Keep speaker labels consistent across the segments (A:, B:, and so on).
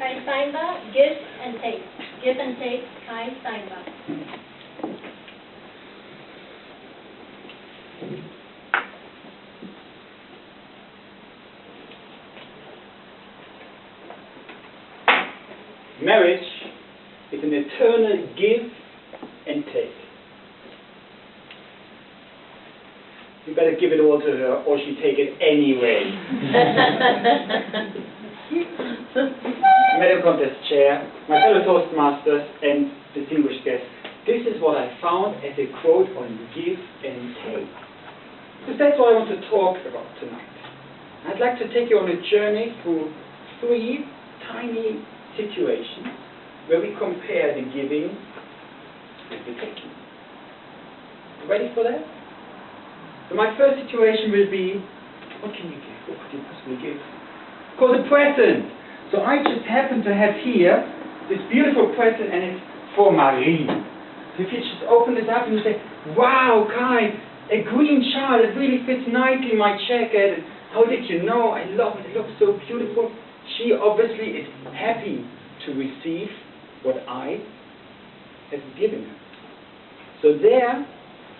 A: Kai Steinbach, give and take. Give and take, Kai Steinbach.
B: Marriage is an eternal give and take. You better give it all to her, or she take it anyway. Madam Contest Chair, my fellow Toastmasters, and distinguished guests, this is what I found as a quote on give and take. Because that's what I want to talk about tonight. I'd like to take you on a journey through 3 tiny situations where we compare the giving with the taking. Ready for that? So my first situation will be, what can you give? What could you possibly give? Of course, a present. So I just happen to have here this beautiful present, and it's for Marie. So if you just open this up and you say, wow, Kai, a green chart, it really fits nicely in my jacket. How did you know? I love it. It looks so beautiful. She obviously is happy to receive what I have given her. So there,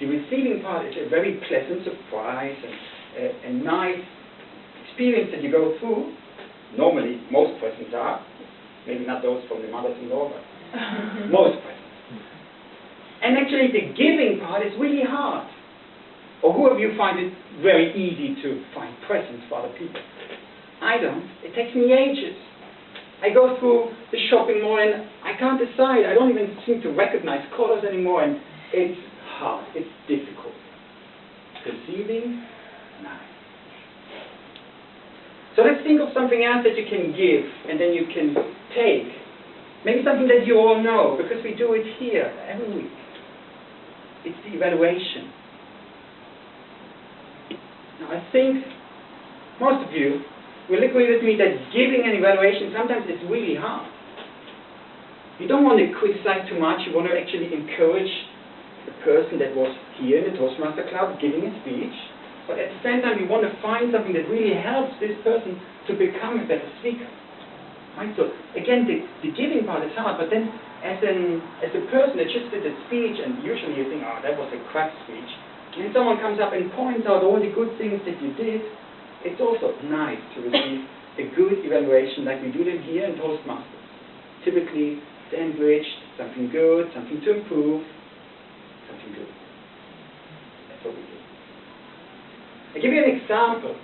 B: the receiving part is a very pleasant surprise and a nice experience that you go through. Normally, most presents are. Maybe not those from the mothers-in-law, but most presents. And actually, the giving part is really hard. Or who of you find it very easy to find presents for other people? I don't. It takes me ages. I go through the shopping mall and I can't decide. I don't even seem to recognize colors anymore, and it's hard. It's difficult. Receiving, nice. So let's think of something else that you can give and then you can take. Maybe something that you all know, because we do it here every week. It's the evaluation. Now I think most of you will agree with me that giving an evaluation sometimes is really hard. You don't want to criticize too much. You want to actually encourage the person that was here in the Toastmaster Club giving a speech. But at the same time, you want to find something that really helps this person to become a better speaker. Right? So again, the giving part is hard, but then as a person that just did a speech, and usually you think, oh, that was a crap speech, and someone comes up and points out all the good things that you did, it's also nice to receive a good evaluation like we do them here in Toastmasters. Typically, sandwiched, something good, something to improve, something good. That's what we do. I'll give you an example.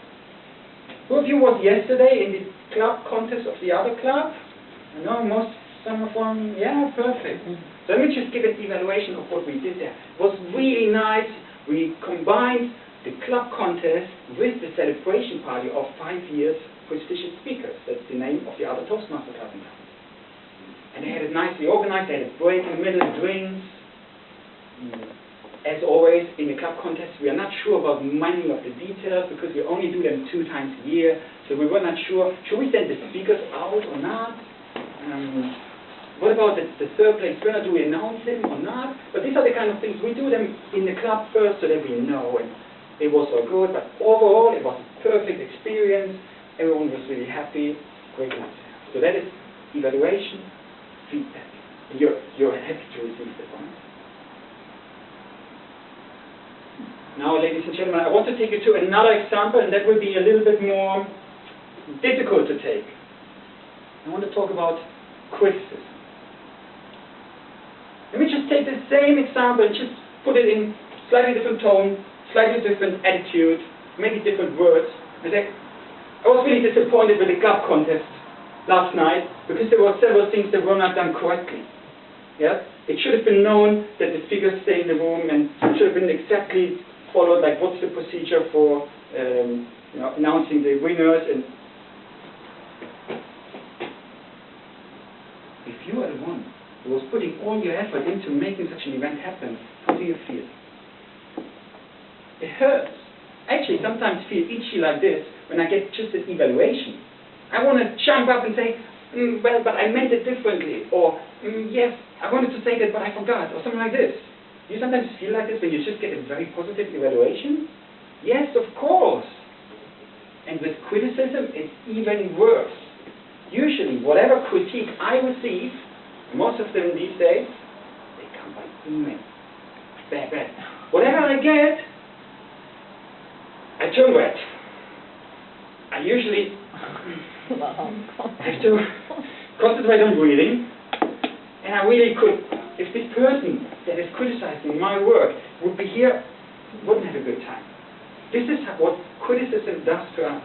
B: Who of you was yesterday in the club contest of the other club? I know some of them, yeah, perfect. So let me just give an evaluation of what we did there. It was really nice. We combined the club contest with the celebration party of 5 years prestigious speakers. That's the name of the other Toastmaster club in town. And they had it nicely organized. They had a break in the middle, drinks. As always, in the club contest, we are not sure about many of the details because we only do them 2 times a year. So we were not sure, should we send the speakers out or not? What about the third place winner? Do we announce him or not? But these are the kind of things, we do them in the club first so that we know. And it was so good, but overall it was a perfect experience. Everyone was really happy. Great night. So that is evaluation, feedback. And you're happy to receive that one. Now, ladies and gentlemen, I want to take you to another example, and that will be a little bit more difficult to take. I want to talk about criticism. Let me just take the same example and just put it in slightly different tone, slightly different attitude, maybe different words. And say, I was really disappointed with the club contest last night because there were several things that were not done correctly. Yeah? It should have been known that the speakers stay in the room, and it should have been exactly followed, like what's the procedure for announcing the winners. And if you are the one who was putting all your effort into making such an event happen, how do you feel? It hurts. I actually sometimes feel itchy like this when I get just an evaluation. I want to jump up and say, well, but I meant it differently, or yes, I wanted to say that, but I forgot, or something like this. Do you sometimes feel like this when you just get a very positive evaluation? Yes, of course. And with criticism, it's even worse. usually whatever critique I receive, most of them these days, they come by email. Bad. Whatever I get, I turn red. I usually have to concentrate on breathing, and I really could, if this person that is criticizing my work would be here, wouldn't have a good time. This is what criticism does to us.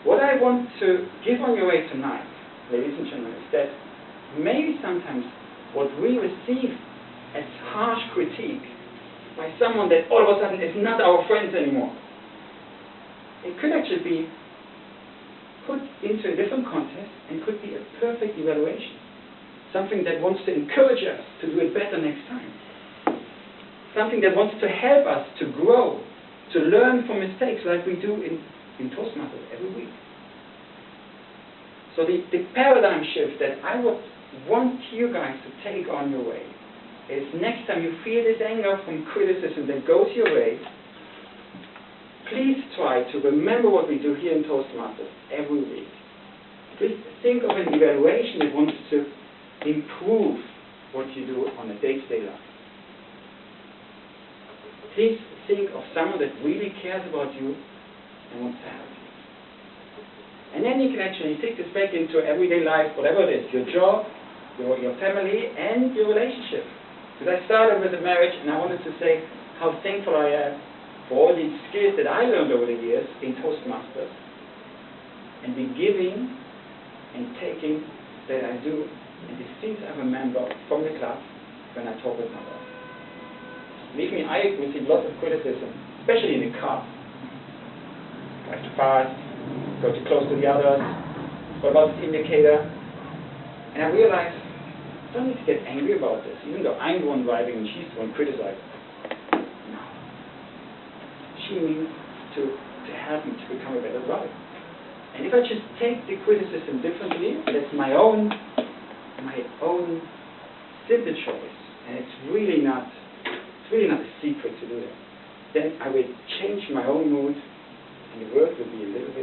B: What I want to give on your way tonight, ladies and gentlemen, is that maybe sometimes what we receive as harsh critique by someone that all of a sudden is not our friends anymore, it could actually be put into a different context and could be a perfect evaluation. Something that wants to encourage us to do it better next time. Something that wants to help us to grow, to learn from mistakes like we do in Toastmasters every week. So the paradigm shift that I would want you guys to take on your way is next time you feel this anger from criticism that goes your way, please try to remember what we do here in Toastmasters every week. Please think of an evaluation that wants to improve what you do on a day-to-day life. Please think of someone that really cares about you and wants to help you. And then you can actually take this back into everyday life, whatever it is, your job, your family, and your relationship. Because I started with a marriage, and I wanted to say how thankful I am for all these skills that I learned over the years in Toastmasters, and the giving and taking that I do, and the things I remember from the class when I talk with my wife. Believe me, I receive lots of criticism, especially in the car. Drive too fast, go too close to the others, what about this indicator? And I realized, I don't need to get angry about this, even though I'm the one driving and she's the one criticizing. No. She means to help me to become a better driver. And if I just take the criticism differently, that's my own simple choice, and it's really not a secret to do that, then I will change my own mood, and the world will be a little